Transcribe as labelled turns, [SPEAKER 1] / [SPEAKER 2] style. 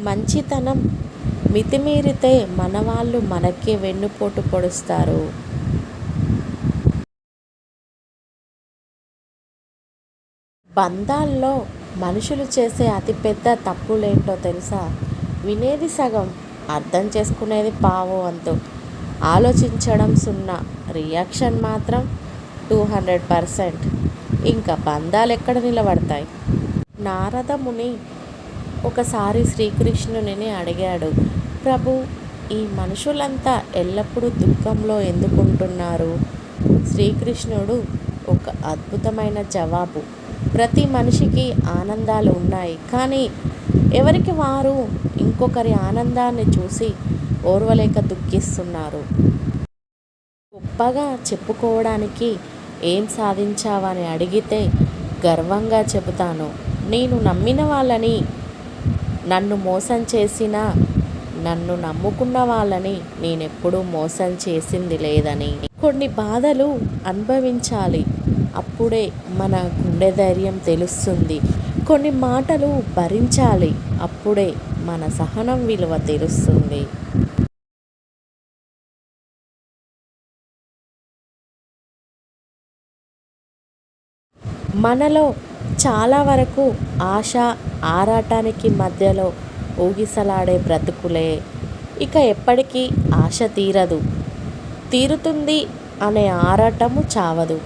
[SPEAKER 1] మంచితనం మితిమీరితే మనవాళ్ళు మనకే వెన్నుపోటు పొడుస్తారు. బంధాల్లో మనుషులు చేసే అతిపెద్ద తప్పులేంటో తెలుసా? వినేది సగం, అర్థం చేసుకునేది పావు వంతు, ఆలోచించడం సున్నా, రియాక్షన్ మాత్రం 200%. ఇంకా బంధాలు ఎక్కడ నిలబడతాయి? నారద ముని ఒకసారి శ్రీకృష్ణుని అడిగాడు, ప్రభు, ఈ మనుషులంతా ఎల్లప్పుడూ దుఃఖంలో ఎందుకుంటున్నారు? శ్రీకృష్ణుడు ఒక అద్భుతమైన జవాబు, ప్రతి మనిషికి ఆనందాలు ఉన్నాయి, కానీ ఎవరికి వారు ఇంకొకరి ఆనందాన్ని చూసి ఓర్వలేక దుఃఖిస్తున్నారు. గొప్పగా చెప్పుకోవడానికి ఏం సాధించావని అడిగితే గర్వంగా చెబుతాను, నేను నమ్మిన వాళ్ళని నన్ను మోసం చేసినా నన్ను నమ్ముకున్న వాళ్ళని నేనెప్పుడూ మోసం చేసింది లేదని. కొన్ని బాధలు అనుభవించాలి, అప్పుడే మన గుండె ధైర్యం తెలుస్తుంది. కొన్ని మాటలు భరించాలి, అప్పుడే మన సహనం విలువ తెలుస్తుంది. మనలో చాలా వరకు ఆశ ఆరాటానికి మధ్యలో ఊగిసలాడే బ్రతుకులే. ఇక ఎప్పటికీ ఆశ తీరదు, తీరుతుంది అనే ఆరాటము చావదు.